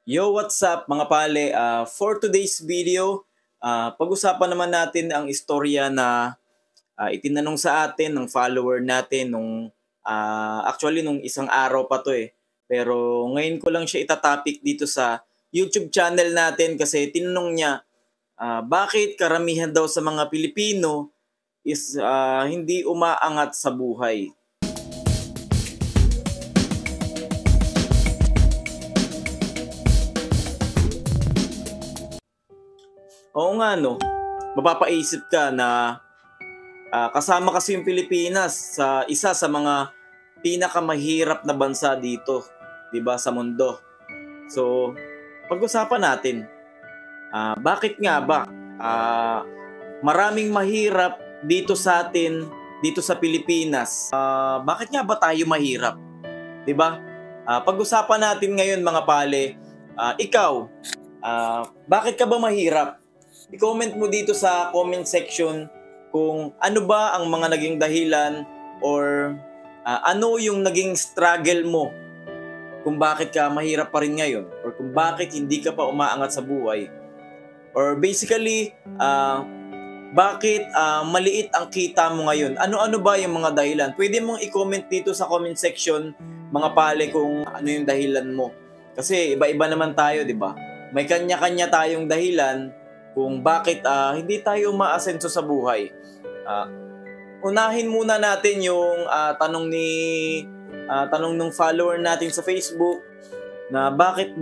Yo, what's up mga pale? For today's video, pag-usapan naman natin ang istorya na itinanong sa atin ng follower natin nung isang araw pa to eh. Pero ngayon ko lang siya itatopic dito sa YouTube channel natin kasi tinanong niya bakit karamihan daw sa mga Pilipino is hindi umaangat sa buhay. Oo nga no, mapapaisip ka na kasama kasi yung Pilipinas sa isa sa mga pinakamahirap na bansa dito, 'di ba, sa mundo. So, pag-usapan natin, bakit nga ba maraming mahirap dito sa atin, dito sa Pilipinas? Bakit nga ba tayo mahirap? 'Di ba? Pag-usapan natin ngayon mga pale, ikaw, bakit ka ba mahirap? I-comment mo dito sa comment section kung ano ba ang mga naging dahilan or ano yung naging struggle mo kung bakit ka mahirap pa rin ngayon or kung bakit hindi ka pa umaangat sa buhay. Or basically, bakit maliit ang kita mo ngayon? Ano-ano ba yung mga dahilan? Pwede mong i-comment dito sa comment section mga pale kung ano yung dahilan mo. Kasi iba-iba naman tayo, di ba? May kanya-kanya tayong dahilan kung bakit hindi tayo umaasenso sa buhay. Unahin muna natin yung tanong ng follower natin sa Facebook na bakit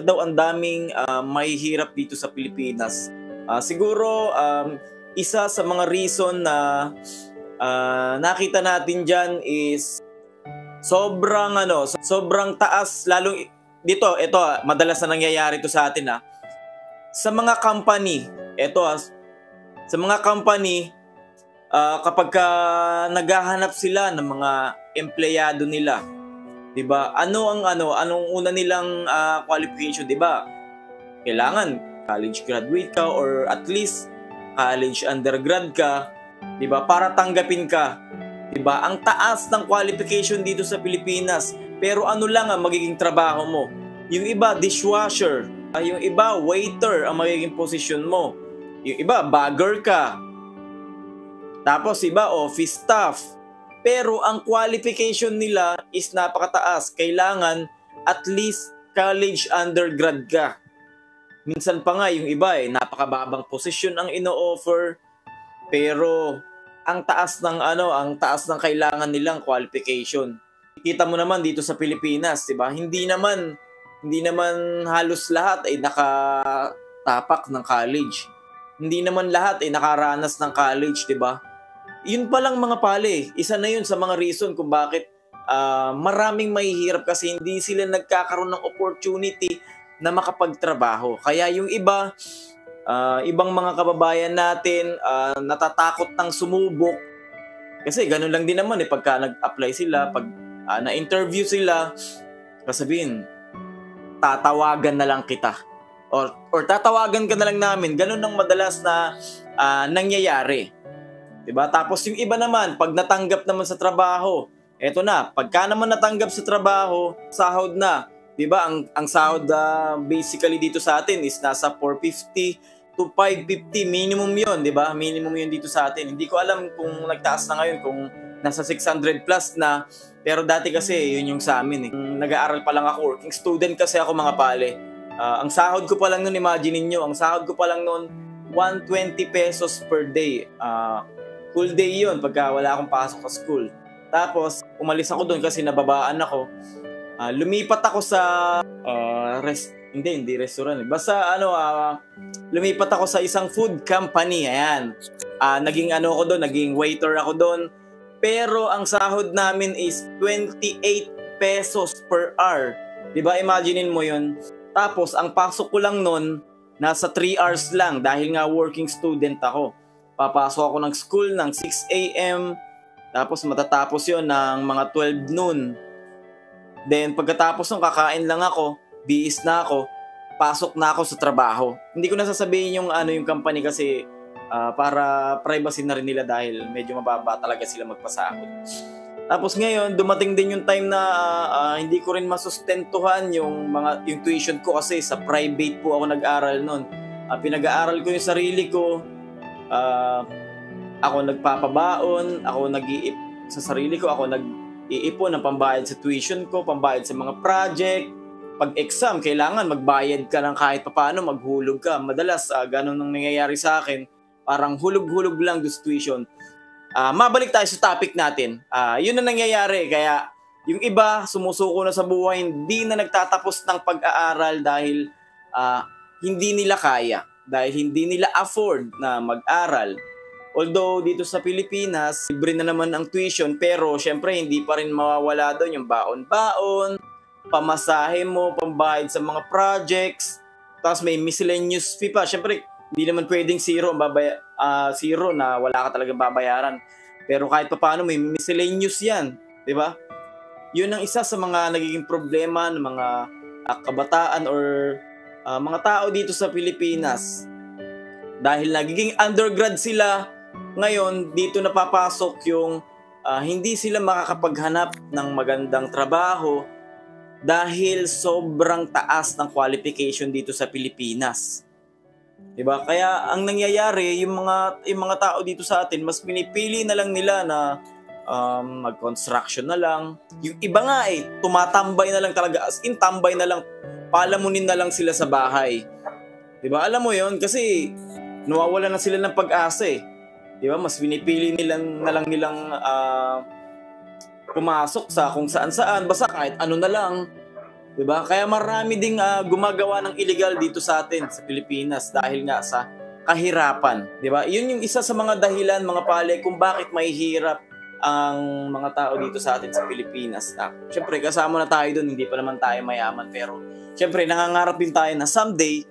daw ang daming mahihirap dito sa Pilipinas. Siguro isa sa mga reason na nakita natin diyan is sobrang taas, lalong dito, ito madalas na nangyayari to sa atin sa mga company, sa mga company, kapag naghahanap sila ng mga empleyado nila, 'di ba? Anong una nilang qualification, 'di ba? Kailangan college graduate ka or at least college undergrad ka, 'di ba? Para tanggapin ka, 'di ba? Ang taas ng qualification dito sa Pilipinas, pero ano lang ang magiging trabaho mo? Yung iba dishwasher, yung iba waiter ang magiging posisyon mo. Yung iba bagger ka. Tapos iba office staff. Pero ang qualification nila is napakataas. Kailangan at least college undergrad ka. Minsan pa nga yung iba napakababang posisyon ang ino-offer. Pero ang taas ng kailangan nilang qualification. Kita mo naman dito sa Pilipinas, 'di ba? Hindi naman halos lahat ay nakatapak ng college. Hindi naman lahat ay nakaranas ng college, 'di ba? Yun pa lang mga pale, isa na yun sa mga reason kung bakit maraming mahihirap kasi hindi sila nagkakaroon ng opportunity na makapagtrabaho. Kaya yung ibang mga kababayan natin natatakot ng sumubok kasi ganun lang din naman pagka nag-apply sila, pag na-interview sila, sasabihin, tatawagan na lang kita or tatawagan ka na lang namin. Ganun ang madalas na nangyayari, diba? Tapos yung iba naman, pag natanggap naman sa trabaho, eto na, pagka naman natanggap sa trabaho, sahod na, diba? Ang sahod basically dito sa atin is nasa 450 to 550 minimum yun, diba? Minimum yun dito sa atin. Hindi ko alam kung nagtaas na ngayon, kung nasa 600 plus na. Pero dati kasi yun yung sa amin Nag-aaral pa lang ako, working student kasi ako mga pale. Ang sahod ko pa lang noon, imagine niyo, ang sahod ko pa lang noon 120 pesos per day. Full day yun pagka wala akong pasok sa school. Tapos umalis ako doon kasi nababaan ako. Lumipat ako sa hindi restaurant. Basta lumipat ako sa isang food company. Ayan. Naging ako doon, naging waiter ako doon. Pero ang sahod namin is 28 pesos per hour. Diba? Imaginein mo yun. Tapos, ang pasok ko lang nun, nasa 3 hours lang dahil nga working student ako. Papasok ako ng school ng 6 a.m. Tapos matatapos yon ng mga 12 noon. Then, pagkatapos ng kakain lang ako, bihis na ako, pasok na ako sa trabaho. Hindi ko na sasabihin yung company kasi para privacy na rin nila dahil medyo mababa talaga sila magpasahod. Tapos ngayon, dumating din yung time na hindi ko rin masustentuhan yung tuition ko kasi sa private po ako nag-aral noon. Pinag-aaral ko yung sarili ko. Ako nagpapabaon, sa sarili ko, ako nag-iipon ng pambayad sa tuition ko, pambayad sa mga project. Pag exam, kailangan magbayad ka ng kahit papaano, maghulog ka. Madalas, ganun ang nangyayari sa akin. Parang hulog-hulog lang sa tuition. Mabalik tayo sa topic natin. Yun na nangyayari. Kaya yung iba, sumusuko na sa buhay, hindi na nagtatapos ng pag-aaral dahil hindi nila kaya. Dahil hindi nila afford na mag-aral. Although dito sa Pilipinas, libre na naman ang tuition, pero syempre hindi pa rin mawawala doon yung baon-baon, pamasahe mo, pambayad sa mga projects, tapos may miscellaneous fee pa. Syempre, hindi naman pwedeng zero na wala ka talagang babayaran. Pero kahit pa paano, may miscellaneous yan. Diba? Yun ang isa sa mga nagiging problema ng mga kabataan or mga tao dito sa Pilipinas. Dahil nagiging undergrad sila, ngayon dito napapasok yung hindi sila makakapaghanap ng magandang trabaho dahil sobrang taas ng qualification dito sa Pilipinas. Diba? Kaya ang nangyayari, yung mga tao dito sa atin, mas pinipili na lang nila na mag-construction na lang. Yung iba nga tumatambay na lang talaga, as in tambay na lang, palamunin na lang sila sa bahay. Diba? Alam mo yon, kasi nawawala na sila ng pag-asa Diba? Mas pinipili na lang nilang pumasok sa kung saan-saan, basta kahit ano na lang. Diba? Kaya marami ding gumagawa ng illegal dito sa atin sa Pilipinas dahil nga sa kahirapan. Diba? Yun yung isa sa mga dahilan, mga pale, kung bakit mahihirap ang mga tao dito sa atin sa Pilipinas. Siyempre, kasama na tayo doon, hindi pa naman tayo mayaman. Pero, siyempre, nangangarap din tayo na someday,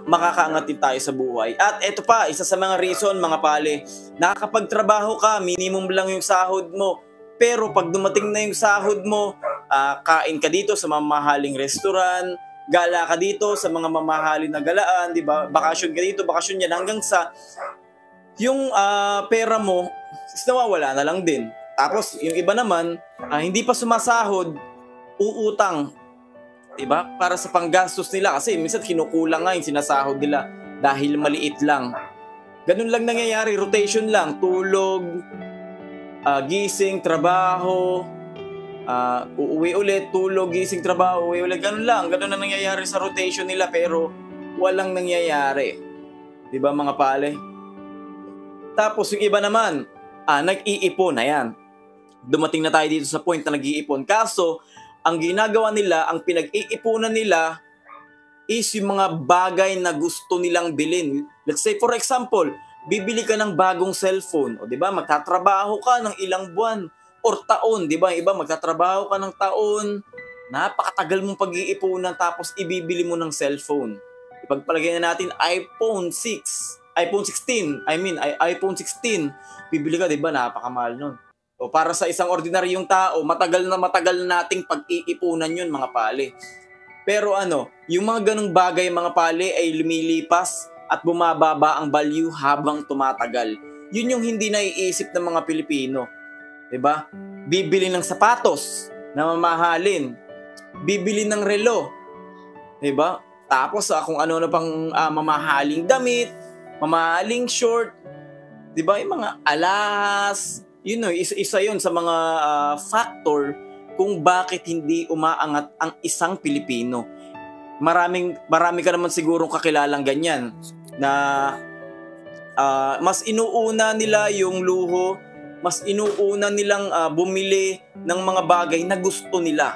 makakaangat din tayo sa buhay. At eto pa, isa sa mga reason, mga pale, nakakapagtrabaho ka, minimum lang yung sahod mo. Pero pag dumating na yung sahod mo, kain ka dito sa mamahaling restaurant, gala ka dito sa mga mamahaling na galaan, di ba? Bakasyon ka dito, bakasyon yan, hanggang sa yung pera mo is nawawala na lang din. Tapos yung iba naman, hindi pa sumasahod, uutang. Diba? Para sa panggastos nila kasi minsan kinukulang nga yung sinasahod nila dahil maliit lang. Ganun lang nangyayari, rotation lang, tulog, gising, trabaho, uuwi ulit, tulog, gising, trabaho, uuwi ulit. Ganun lang, ganun na nangyayari sa rotation nila pero walang nangyayari. Diba mga pale? Tapos yung iba naman, nag-iipon, ayan. Dumating na tayo dito sa point na nag-iipon. Kaso, ang ginagawa nila, ang pinag-iipunan nila is yung mga bagay na gusto nilang bilhin. Let's say for example, bibili ka ng bagong cellphone, o 'di ba? Magtatrabaho ka ng ilang buwan or taon, 'di ba? Iba magtatrabaho ka ng taon, napakatagal mong pag-iipunan tapos ibibili mo ng cellphone. Ipagpalagay na natin iPhone 16, bibili ka, 'di ba? Napakamahal nun. O para sa isang ordinaryong tao, matagal na nating pag-iipunan yun, mga pale. Pero yung mga ganong bagay, mga pale, ay lumilipas at bumababa ang value habang tumatagal. Yun yung hindi naiisip ng mga Pilipino. Diba? Bibili ng sapatos na mamahalin. Bibili ng relo. Diba? Tapos kung ano na pang mamahaling damit, mamahaling short. Diba? Yung mga alas, isa yun sa mga factor kung bakit hindi umaangat ang isang Pilipino. Marami ka naman sigurong kakilalang ganyan na mas inuuna nila yung luho, mas inuuna nilang bumili ng mga bagay na gusto nila.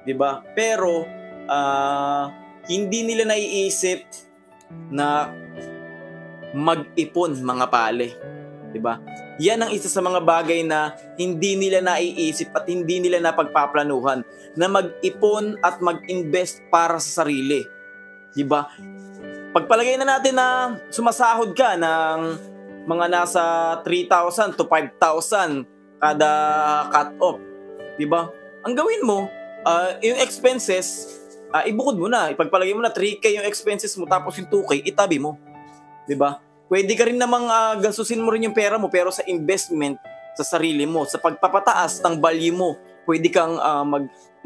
'Di ba? Pero hindi nila naiisip na mag-ipon, mga pale. 'Di ba? Yan ang isa sa mga bagay na hindi nila naiisip at hindi nila napagpaplanuhan, na mag-ipon at mag-invest para sa sarili. 'Di ba? Pagpalagay na natin na sumasahod ka ng mga nasa 3,000 to 5,000 kada cut-off. 'Di ba? Ang gawin mo, yung expenses, ibukod mo na. Ipagpalagay mo na 3K yung expenses mo, tapos yung 2K itabi mo. 'Di ba? Pwede ka rin namang gastusin mo rin yung pera mo, pero sa investment sa sarili mo, sa pagpapataas ng value mo. Pwede kang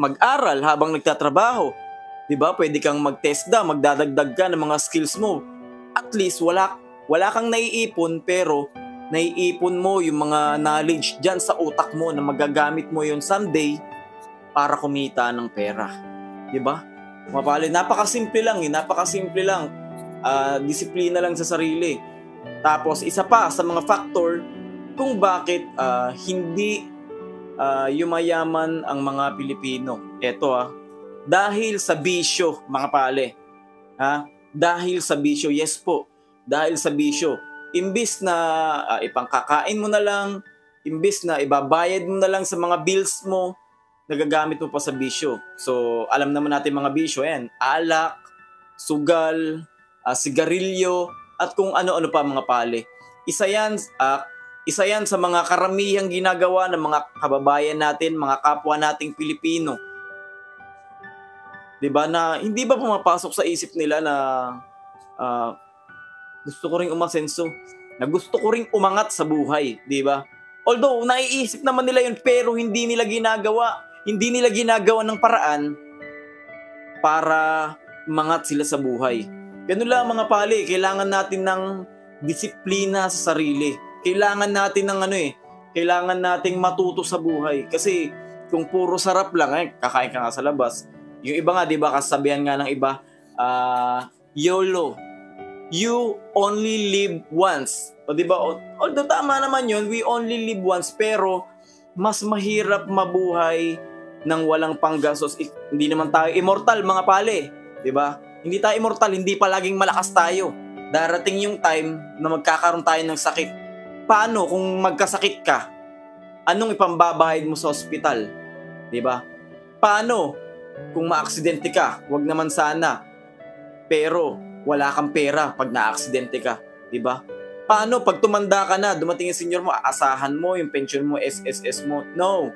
mag-aral habang nagtatrabaho. 'Di ba? Pwede kang mag-TESDA, magdadagdag ka ng mga skills mo. At least wala kang naiipon, pero naiipon mo yung mga knowledge diyan sa utak mo na magagamit mo yon someday para kumita ng pera. 'Di ba? Mapali, napakasimple lang. Disiplina lang sa sarili. Tapos isa pa sa mga factor kung bakit hindi yumayaman ang mga Pilipino. Ito dahil sa bisyo, mga pale. Dahil sa bisyo, yes po. Dahil sa bisyo. Imbis na ipangkakain mo na lang, imbis na ibabayad mo na lang sa mga bills mo, nagagamit mo pa sa bisyo. So, alam naman natin mga bisyo, alak, sugal, sigarilyo, at kung ano-ano pa mga pale. Isa yan sa mga karamihang ginagawa ng mga kababayan natin, mga kapwa nating Pilipino. 'Di ba, na hindi ba pumapasok sa isip nila na gusto ko ring umasenso, na gusto ko ring umangat sa buhay, 'di ba? Although naiisip naman nila 'yun, pero hindi nila ginagawa ng paraan para umangat sila sa buhay. Ganun lang mga pali, kailangan natin ng disiplina sa sarili. Kailangan natin ng kailangan nating matuto sa buhay. Kasi kung puro sarap lang, kakain ka nga sa labas. Yung iba nga, di ba, kasabihan nga ng iba, YOLO. You only live once. O di ba? Although tama naman yun, we only live once, pero mas mahirap mabuhay nang walang panggastos. Hindi naman tayo immortal, mga pali. Di ba? Hindi tayo immortal, hindi palaging malakas tayo. Darating yung time na magkakaroon tayo ng sakit. Paano kung magkasakit ka? Anong ipambabahid mo sa ospital? 'Di ba? Paano kung maaksidente ka? Wag naman sana. Pero wala kang pera pag naaksidente ka, 'di ba? Paano pag tumanda ka na, dumating yung senior mo, aasahan mo yung pension mo, SSS mo? No.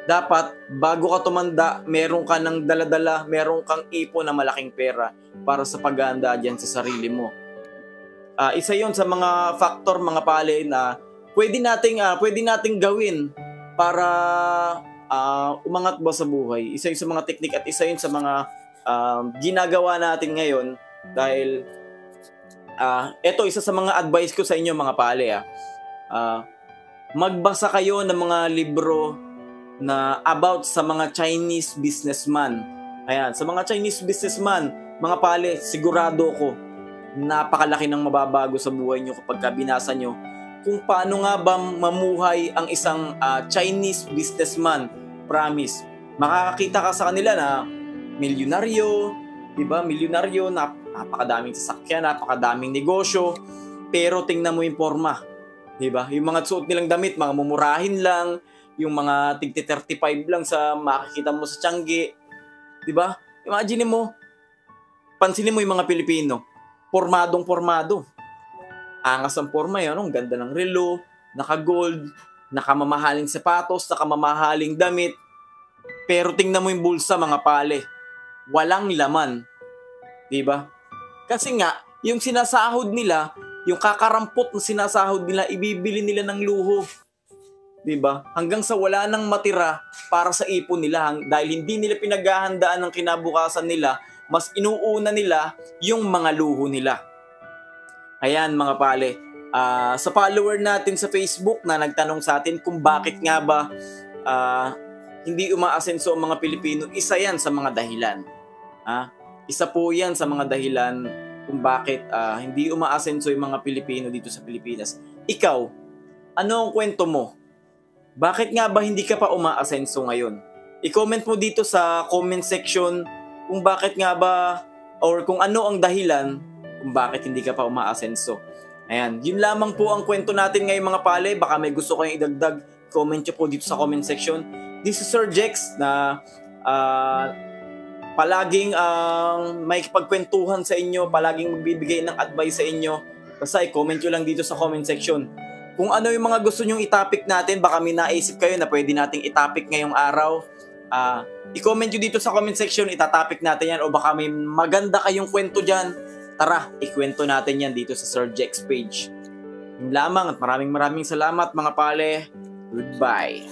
Dapat bago ka tumanda, meron ka ng daladala, meron kang ipon na malaking pera para sa paghahanda diyan sa sarili mo. Isa 'yon sa mga factor, mga pale, na pwede nating gawin para umangat ba sa buhay. Isa 'yon sa mga teknik at isa 'yon sa mga ginagawa natin ngayon dahil ito isa sa mga advice ko sa inyo, mga pale. Magbasa kayo ng mga libro na about sa mga Chinese businessman. Ayan, sa mga Chinese businessman, mga pale, sigurado ko napakalaki ng mababago sa buhay nyo kapag binasa nyo kung paano nga ba mamuhay ang isang Chinese businessman. Promise, makakakita ka sa kanila na milyonaryo, diba? Milyonaryo, napakadaming sasakyan, napakadaming negosyo, pero tingnan mo yung forma, diba? Yung mga suot nilang damit, mga mumurahin lang, yung mga tigti 35 lang sa makikita mo sa Tiangge, diba? Imagine mo, pansinin mo yung mga Pilipino, pormadong-pormado. Angas ang porma yun, ang ganda ng relo, naka-gold, nakamamahaling sapatos, nakamamahaling damit. Pero tingnan mo yung bulsa, mga pale, walang laman. Diba? Kasi nga, yung sinasahod nila, yung kakarampot na sinasahod nila, ibibili nila ng luho. Diba? Hanggang sa wala nang matira para sa ipon nila, dahil hindi nila pinaghahandaan ng kinabukasan nila, mas inuuna nila yung mga luho nila. Ayan, mga pale. Sa follower natin sa Facebook na nagtanong sa atin kung bakit nga ba hindi umaasenso ang mga Pilipino, isa yan sa mga dahilan. Isa po yan sa mga dahilan kung bakit hindi umaasenso yung mga Pilipino dito sa Pilipinas. Ikaw, ano ang kwento mo? Bakit nga ba hindi ka pa umaasenso ngayon? I-comment mo dito sa comment section kung bakit nga ba or kung ano ang dahilan kung bakit hindi ka pa umaasenso. Ayan, yun lamang po ang kwento natin ngayon, mga pale. Baka may gusto kayong idagdag, comment nyo po dito sa comment section. This is Sir Jex na palaging may pagkwentuhan sa inyo, palaging magbibigay ng advice sa inyo. Basta i-comment nyo lang dito sa comment section. Kung ano yung mga gusto nyong i-topic natin, baka may naisip kayo na pwede nating i-topic ngayong araw. I-comment nyo dito sa comment section, itatopic natin yan. O baka may maganda kayong kwento dyan, tara, ikwento natin yan dito sa Sir Jex page. Yun lamang at maraming salamat, mga pale. Goodbye.